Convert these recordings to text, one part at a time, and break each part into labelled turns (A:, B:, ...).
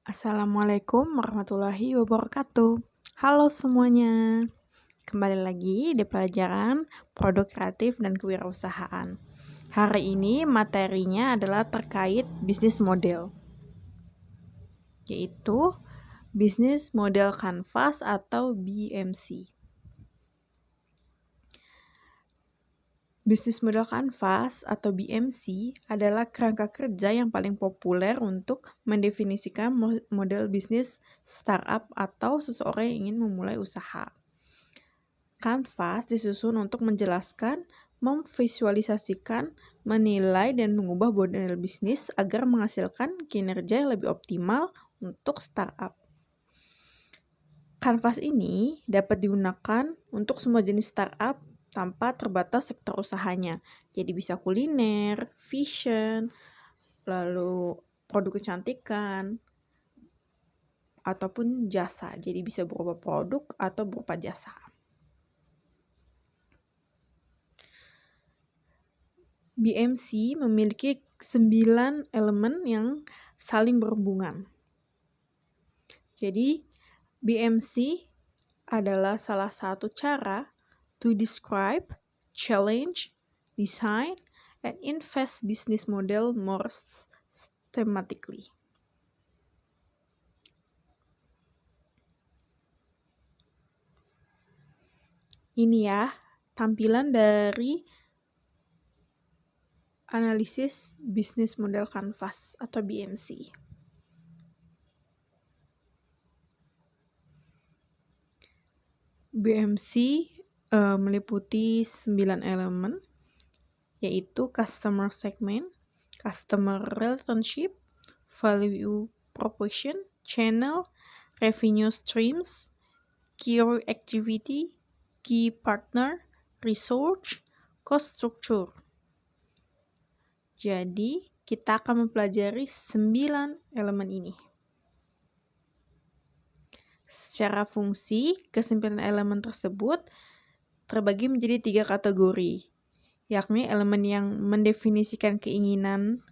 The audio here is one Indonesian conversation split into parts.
A: Assalamualaikum warahmatullahi wabarakatuh. Halo semuanya, kembali lagi di pelajaran produk kreatif dan kewirausahaan. Hari ini materinya adalah terkait bisnis model, yaitu bisnis model kanvas atau BMC. Bisnis model kanvas atau BMC adalah kerangka kerja yang paling populer untuk mendefinisikan model bisnis startup atau seseorang yang ingin memulai usaha. Kanvas disusun untuk menjelaskan, memvisualisasikan, menilai, dan mengubah model bisnis agar menghasilkan kinerja yang lebih optimal untuk startup. Kanvas ini dapat digunakan untuk semua jenis startup tanpa terbatas sektor usahanya. Jadi bisa kuliner, fashion, lalu produk kecantikan, ataupun jasa. Jadi bisa berupa produk atau berupa jasa. BMC memiliki 9 elemen yang saling berhubungan. Jadi BMC adalah salah satu cara to describe, challenge, design, and invest business model more systematically. Ini ya, tampilan dari analisis business model kanvas atau BMC. BMC meliputi 9 elemen, yaitu customer segment, customer relationship, value proposition, channel, revenue streams, key activity, key partner, research, cost structure. Jadi, kita akan mempelajari 9 elemen ini. Secara fungsi, ke-9 elemen tersebut terbagi menjadi 3 kategori, yakni elemen yang mendefinisikan keinginan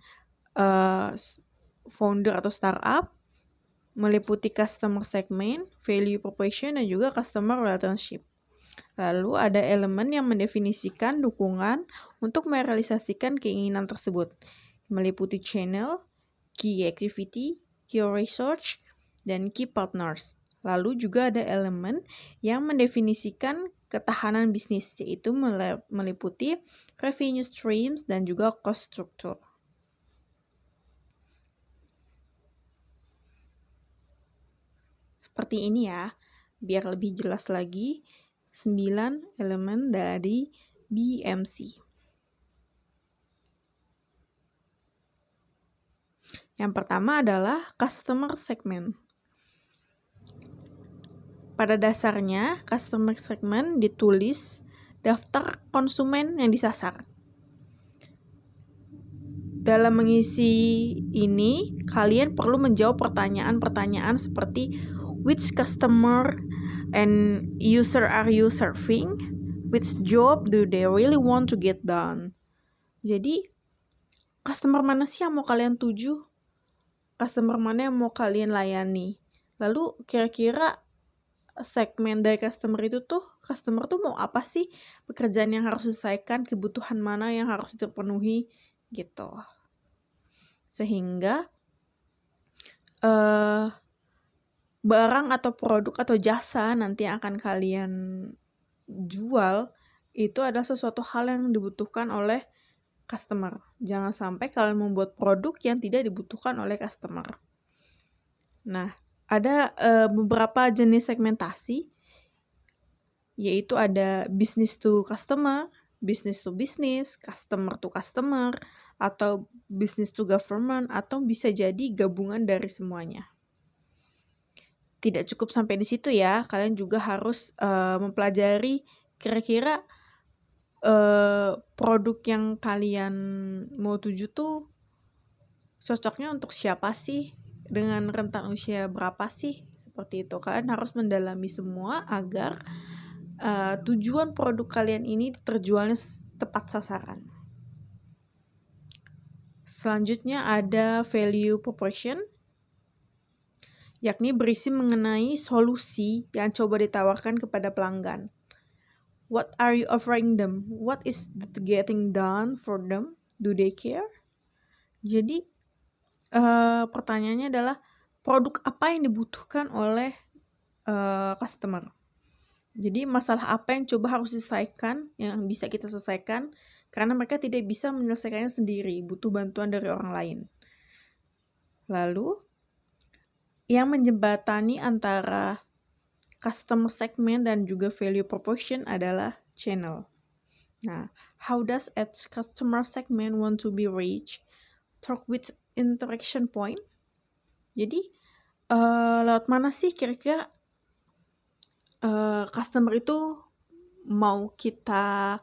A: founder atau startup, meliputi customer segment, value proposition, dan juga customer relationship. Lalu ada elemen yang mendefinisikan dukungan untuk merealisasikan keinginan tersebut, meliputi channel, key activity, key research, dan key partners. Lalu juga ada elemen yang mendefinisikan ketahanan bisnis, yaitu meliputi revenue streams dan juga cost structure. Seperti ini ya, biar lebih jelas lagi 9 elemen dari BMC. Yang pertama adalah customer segment. Pada dasarnya, customer segment ditulis daftar konsumen yang disasar. Dalam mengisi ini, kalian perlu menjawab pertanyaan-pertanyaan seperti which customer and user are you serving? Which job do they really want to get done? Jadi, customer mana sih yang mau kalian tuju? Customer mana yang mau kalian layani? Lalu kira-kira segmen dari customer tuh mau apa sih? Pekerjaan yang harus diselesaikan, kebutuhan mana yang harus terpenuhi gitu. Sehingga barang atau produk atau jasa nanti yang akan kalian jual itu adalah sesuatu hal yang dibutuhkan oleh customer. Jangan sampai kalian membuat produk yang tidak dibutuhkan oleh customer. Nah, ada beberapa jenis segmentasi, yaitu ada business to customer, business to business, customer to customer, atau business to government, atau bisa jadi gabungan dari semuanya. Tidak cukup sampai di situ ya, kalian juga harus mempelajari kira-kira produk yang kalian mau tuju tuh cocoknya untuk siapa sih, dengan rentan usia berapa sih, seperti itu. Kalian harus mendalami semua agar tujuan produk kalian ini terjualnya tepat sasaran. Selanjutnya ada value proposition. yakni berisi mengenai solusi yang coba ditawarkan kepada pelanggan. What are you offering them? What is getting done for them? Do they care? Jadi pertanyaannya adalah produk apa yang dibutuhkan oleh customer. Jadi masalah apa yang coba harus diselesaikan, yang bisa kita selesaikan, karena mereka tidak bisa menyelesaikannya sendiri, butuh bantuan dari orang lain. Lalu, yang menjembatani antara customer segment dan juga value proposition adalah channel. Nah, how does each customer segment want to be reached? Through which interaction point? Jadi, lewat mana sih kira-kira customer itu mau kita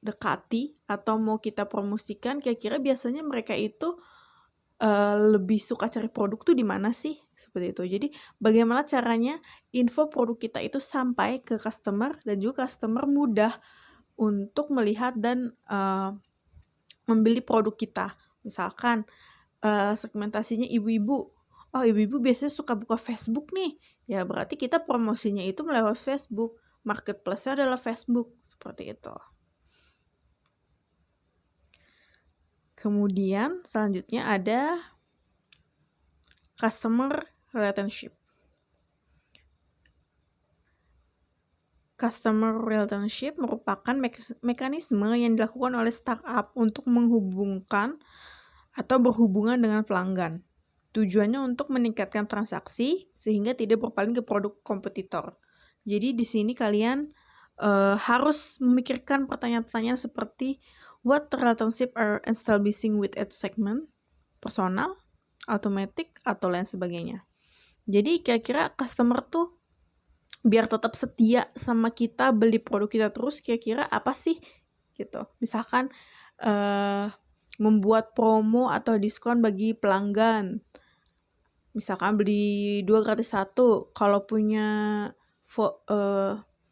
A: dekati atau mau kita promosikan, kira-kira biasanya mereka itu lebih suka cari produk tuh di mana sih? Seperti itu. Jadi bagaimana caranya info produk kita itu sampai ke customer dan juga customer mudah untuk melihat dan membeli produk kita. Misalkan segmentasinya ibu-ibu. Oh, ibu-ibu biasanya suka buka Facebook nih. Ya berarti kita promosinya itu melalui Facebook. Marketplace-nya adalah Facebook. Seperti itu. Kemudian selanjutnya ada customer relationship. Customer relationship merupakan mekanisme yang dilakukan oleh startup untuk menghubungkan atau berhubungan dengan pelanggan. Tujuannya untuk meningkatkan transaksi sehingga tidak berpaling ke produk kompetitor. Jadi di sini kalian harus memikirkan pertanyaan-pertanyaan seperti what relationship are establishing with each segment, personal, automatic, atau lain sebagainya. Jadi kira-kira customer tuh biar tetap setia sama kita, beli produk kita terus, kira-kira apa sih gitu. Misalkan membuat promo atau diskon bagi pelanggan. Misalkan beli 2 gratis 1, kalau punya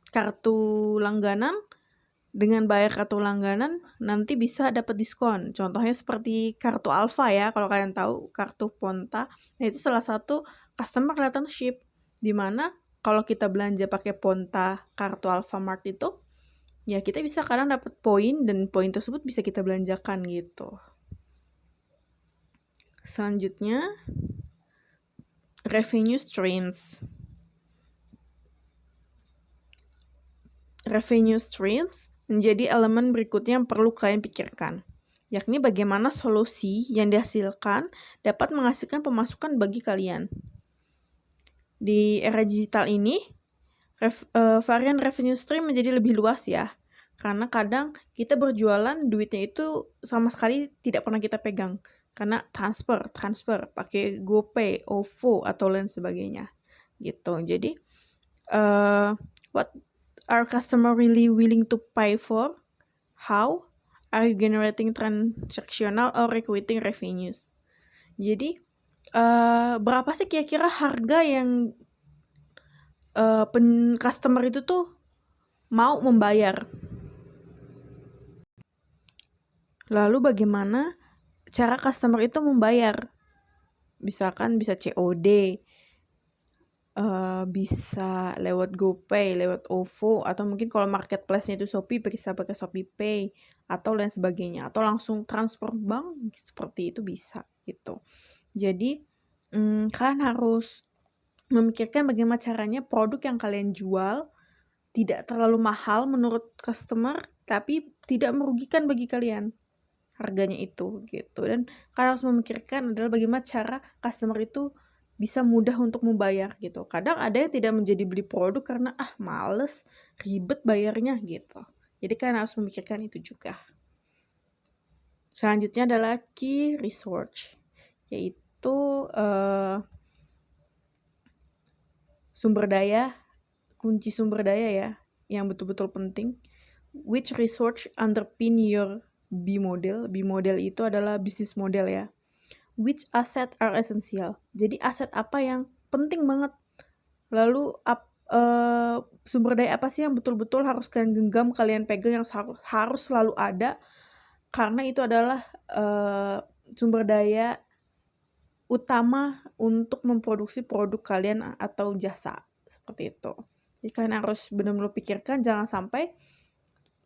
A: kartu langganan, dengan bayar kartu langganan nanti bisa dapat diskon. Contohnya seperti kartu Alfa ya, kalau kalian tahu kartu Ponta. Nah, itu salah satu customer relationship di mana kalau kita belanja pakai Ponta kartu Alfamart itu, ya kita bisa kadang dapat poin dan poin tersebut bisa kita belanjakan gitu. Selanjutnya, revenue streams. Revenue streams menjadi elemen berikutnya yang perlu kalian pikirkan, yakni bagaimana solusi yang dihasilkan dapat menghasilkan pemasukan bagi kalian. Di era digital ini, varian revenue stream menjadi lebih luas ya, karena kadang kita berjualan duitnya itu sama sekali tidak pernah kita pegang, karena transfer, pakai GoPay, OVO, atau lain sebagainya, gitu. Jadi, what are customer really willing to pay for? How are you generating transactional or recruiting revenues? Jadi, berapa sih kira-kira harga yang customer itu tuh mau membayar? Lalu bagaimana cara customer itu membayar? Misalkan bisa COD, bisa lewat GoPay, lewat OVO, atau mungkin kalau marketplace-nya itu Shopee bisa pakai ShopeePay atau lain sebagainya, atau langsung transfer bank seperti itu bisa gitu. Jadi kalian harus memikirkan bagaimana caranya produk yang kalian jual tidak terlalu mahal menurut customer, tapi tidak merugikan bagi kalian harganya itu gitu. Dan kalian harus memikirkan adalah bagaimana cara customer itu bisa mudah untuk membayar gitu. Kadang ada yang tidak menjadi beli produk karena males, ribet bayarnya gitu. Jadi kalian harus memikirkan itu juga. Selanjutnya adalah key research, yaitu kunci sumber daya ya, yang betul-betul penting. Which research underpin your B model? B model itu adalah bisnis model ya. Which asset are essential? Jadi aset apa yang penting banget? Lalu sumber daya apa sih yang betul-betul harus kalian genggam, kalian pegang, yang harus selalu ada? Karena itu adalah sumber daya utama untuk memproduksi produk kalian atau jasa, seperti itu. Jadi kalian harus benar-benar pikirkan jangan sampai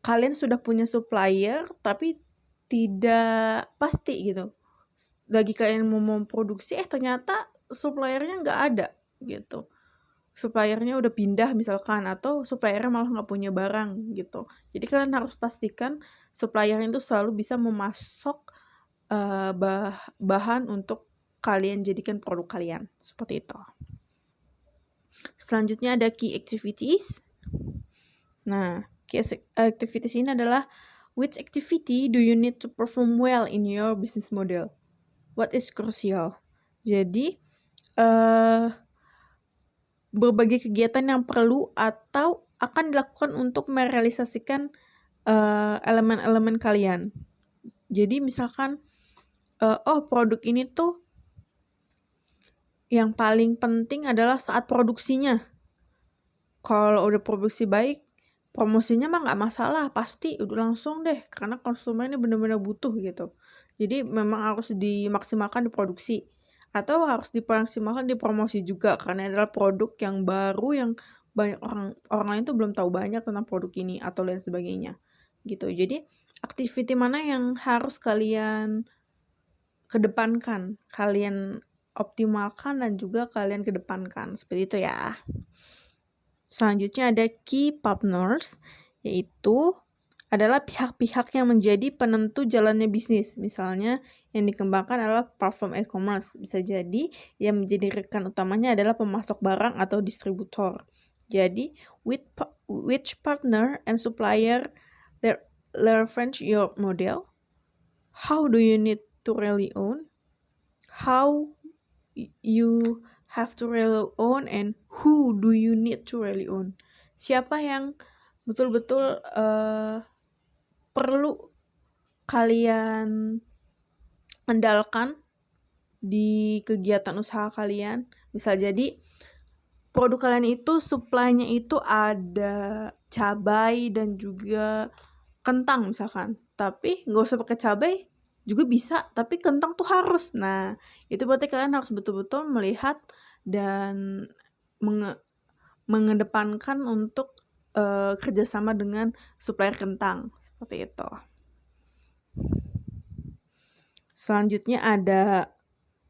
A: kalian sudah punya supplier tapi tidak pasti gitu. Lagi kalian mau memproduksi ternyata suppliernya nggak ada gitu. Suppliernya udah pindah misalkan atau suppliernya malah nggak punya barang gitu. Jadi kalian harus pastikan suppliernya itu selalu bisa memasok bahan untuk kalian jadikan produk kalian, seperti itu. Selanjutnya ada key activities. Nah, key activities ini adalah which activity do you need to perform well in your business model? What is crucial? Jadi, berbagai kegiatan yang perlu atau akan dilakukan untuk merealisasikan elemen-elemen kalian. Jadi misalkan, produk ini tuh yang paling penting adalah saat produksinya. Kalau udah produksi baik, promosinya mah nggak masalah, pasti udah langsung deh, karena konsumennya benar-benar butuh gitu. Jadi memang harus dimaksimalkan di produksi, atau harus dimaksimalkan di promosi juga, karena adalah produk yang baru yang banyak orang lain tuh belum tahu banyak tentang produk ini atau lain sebagainya, gitu. Jadi activity mana yang harus kalian kedepankan, kalian optimalkan dan juga kalian kedepankan, seperti itu ya. Selanjutnya ada key partners, yaitu adalah pihak-pihak yang menjadi penentu jalannya bisnis. Misalnya yang dikembangkan adalah platform e-commerce. Bisa jadi yang menjadi rekan utamanya adalah pemasok barang atau distributor. Jadi, which partner and supplier leverage your model? How do you need to rely on? How you have to rely on and who do you need to rely on? Siapa yang betul-betul perlu kalian andalkan di kegiatan usaha kalian? Bisa jadi produk kalian itu supply-nya itu ada cabai dan juga kentang misalkan, tapi nggak usah pakai cabai juga bisa, tapi kentang tuh harus. Nah, itu berarti kalian harus betul-betul melihat dan mengedepankan untuk kerjasama dengan supplier kentang, seperti itu. Selanjutnya ada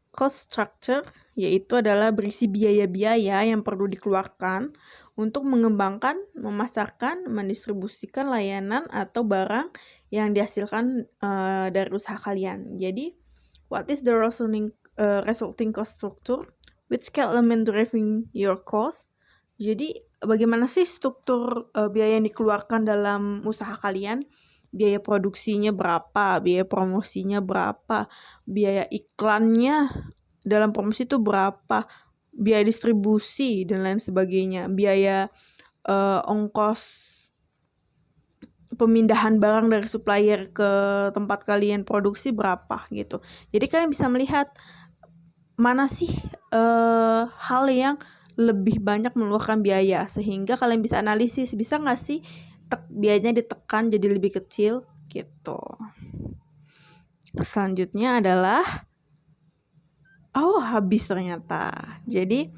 A: cost structure, yaitu adalah berisi biaya-biaya yang perlu dikeluarkan untuk mengembangkan, memasarkan, mendistribusikan layanan atau barang yang dihasilkan dari usaha kalian. Jadi, what is the resulting cost structure? Which element driving your cost? Jadi, bagaimana sih struktur biaya yang dikeluarkan dalam usaha kalian? Biaya produksinya berapa? Biaya promosinya berapa? Biaya iklannya dalam promosi itu berapa? Biaya distribusi dan lain sebagainya. Biaya ongkos pemindahan barang dari supplier ke tempat kalian produksi berapa gitu. Jadi kalian bisa melihat mana sih hal yang lebih banyak mengeluarkan biaya, sehingga kalian bisa analisis, bisa nggak sih biayanya ditekan jadi lebih kecil gitu. Selanjutnya adalah habis ternyata. Jadi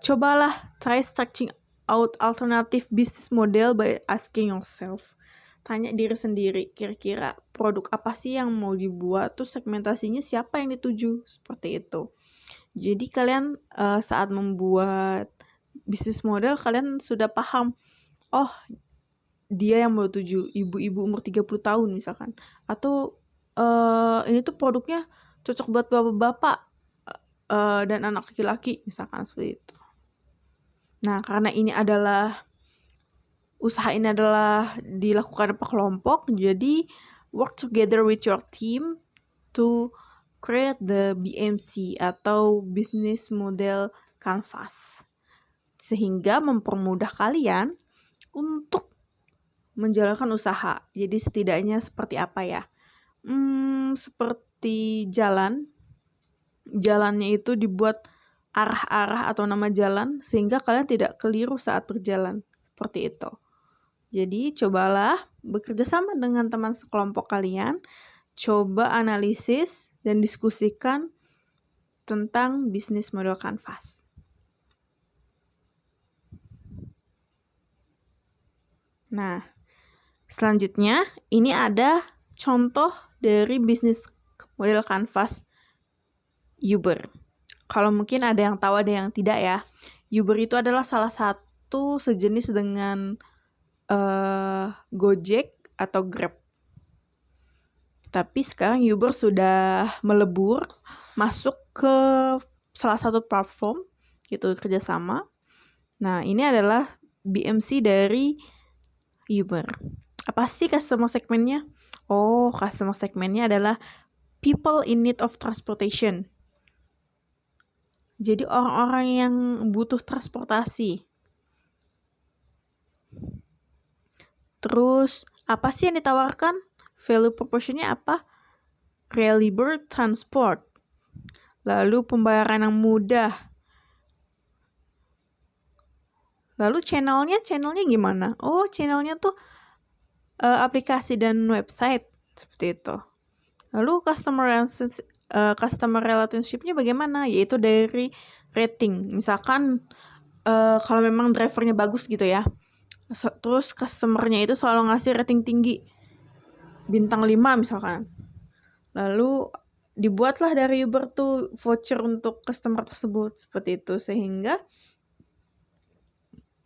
A: cobalah try searching out alternative business model by asking yourself. Tanya diri sendiri, kira-kira produk apa sih yang mau dibuat, terus segmentasinya siapa yang dituju, seperti itu. Jadi kalian saat membuat bisnis model, kalian sudah paham, dia yang mau tuju ibu-ibu umur 30 tahun misalkan. Atau ini tuh produknya cocok buat bapak-bapak dan anak laki-laki misalkan, seperti itu. Nah, karena usaha ini adalah dilakukan per kelompok, jadi work together with your team to create the BMC atau Business Model Canvas, sehingga mempermudah kalian untuk menjalankan usaha. Jadi setidaknya seperti apa ya? Seperti jalannya itu dibuat arah-arah atau nama jalan sehingga kalian tidak keliru saat berjalan, seperti itu. Jadi cobalah bekerja sama dengan teman sekelompok kalian, coba analisis dan diskusikan tentang bisnis model kanvas. Nah, selanjutnya ini ada contoh dari bisnis model kanvas Uber. Kalau mungkin ada yang tahu ada yang tidak ya. Uber itu adalah salah satu sejenis dengan Gojek atau Grab. Tapi sekarang Uber sudah melebur masuk ke salah satu platform gitu kerjasama. Nah, ini adalah BMC dari Uber. Apa sih customer segmennya? Oh, customer segmennya adalah people in need of transportation. Jadi orang-orang yang butuh transportasi. Terus, apa sih yang ditawarkan? Value proposition-nya apa? Reliable transport. Lalu pembayaran yang mudah. Lalu channelnya gimana? Oh, channelnya tuh aplikasi dan website seperti itu. Lalu customer relationship-nya bagaimana? Yaitu dari rating. Misalkan kalau memang drivernya bagus gitu ya. Terus customer-nya itu selalu ngasih rating tinggi. Bintang 5 misalkan. Lalu dibuatlah dari Uber tuh voucher untuk customer tersebut seperti itu, sehingga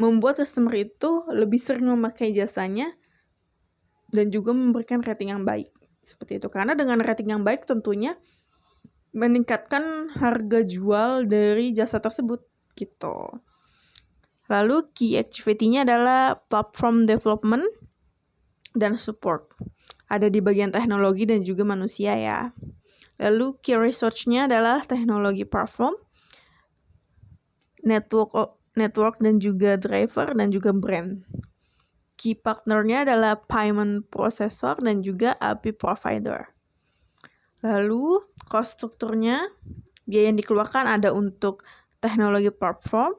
A: membuat customer itu lebih sering memakai jasanya dan juga memberikan rating yang baik seperti itu. Karena dengan rating yang baik tentunya meningkatkan harga jual dari jasa tersebut gitu. Lalu key activity-nya adalah platform development dan support. Ada di bagian teknologi dan juga manusia ya. Lalu key research-nya adalah teknologi platform, network dan juga driver dan juga brand. Key partner-nya adalah payment processor dan juga API provider. Lalu cost strukturnya, biaya yang dikeluarkan ada untuk teknologi platform,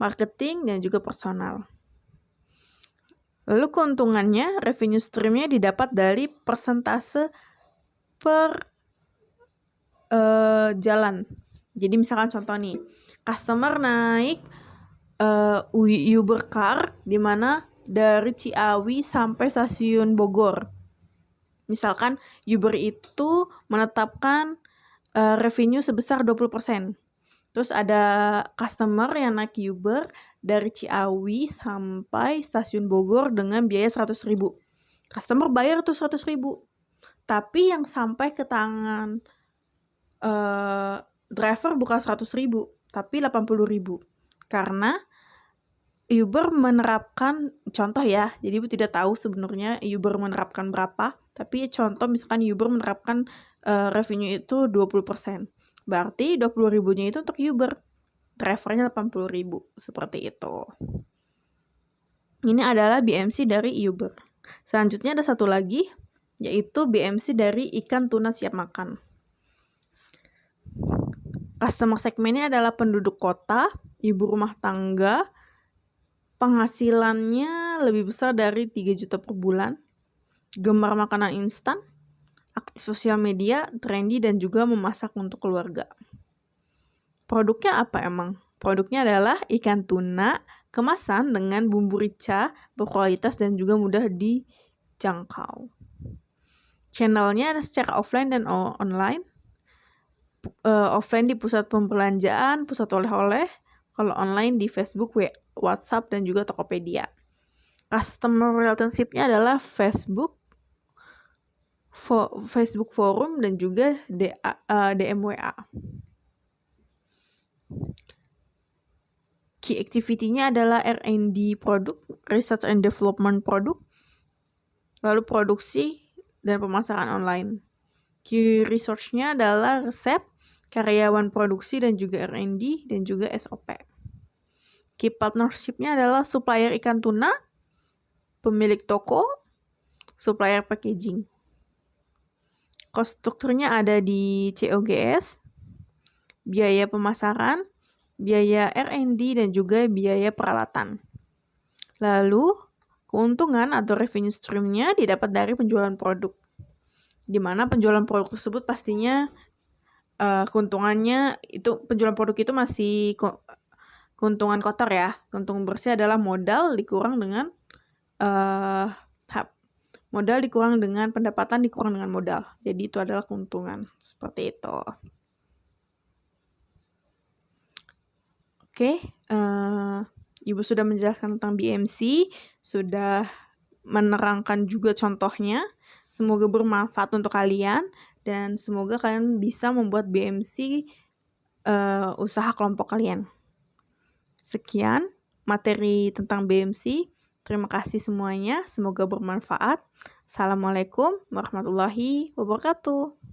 A: marketing dan juga personal. Lalu keuntungannya, revenue stream-nya didapat dari persentase per jalan. Jadi misalkan contoh nih, customer naik Uber Car di mana dari Ciawi sampai stasiun Bogor. Misalkan Uber itu menetapkan revenue sebesar 20%. Terus ada customer yang naik Uber dari Ciawi sampai stasiun Bogor dengan biaya 100.000. Customer bayar tuh 100.000. Tapi yang sampai ke tangan driver bukan 100.000, tapi 80.000. Karena Uber menerapkan, contoh ya, jadi Ibu tidak tahu sebenarnya Uber menerapkan berapa, tapi contoh misalkan Uber menerapkan revenue itu 20%. Berarti 20.000-nya itu untuk Uber, drivernya 80.000, seperti itu. Ini adalah BMC dari Uber. Selanjutnya ada satu lagi, yaitu BMC dari ikan tuna siap makan. Customer segmennya adalah penduduk kota, ibu rumah tangga, penghasilannya lebih besar dari 3 juta per bulan, gemar makanan instan, aktif sosial media, trendy, dan juga memasak untuk keluarga. Produknya apa emang? Produknya adalah ikan tuna kemasan dengan bumbu rica, berkualitas, dan juga mudah dijangkau. Channelnya ada secara offline dan online. Offline di pusat pembelanjaan, pusat oleh-oleh. Kalau online di Facebook, WhatsApp, dan juga Tokopedia. Customer relationship-nya adalah Facebook forum dan juga DM WA. Key activity-nya adalah R&D produk, research and development produk, lalu produksi dan pemasaran online. Key research-nya adalah resep, karyawan produksi dan juga R&D dan juga SOP. Key partnership-nya adalah supplier ikan tuna, pemilik toko, supplier packaging. Cost strukturnya ada di COGS, biaya pemasaran, biaya R&D dan juga biaya peralatan. Lalu, keuntungan atau revenue stream-nya didapat dari penjualan produk. Di mana penjualan produk tersebut pastinya keuntungannya itu penjualan produk itu masih keuntungan kotor ya. Keuntungan bersih adalah modal dikurang dengan pendapatan dikurang dengan modal. Jadi itu adalah keuntungan. Seperti itu. Oke, Ibu sudah menjelaskan tentang BMC, sudah menerangkan juga contohnya. Semoga bermanfaat untuk kalian dan semoga kalian bisa membuat BMC usaha kelompok kalian. Sekian materi tentang BMC. Terima kasih semuanya, semoga bermanfaat. Assalamualaikum warahmatullahi wabarakatuh.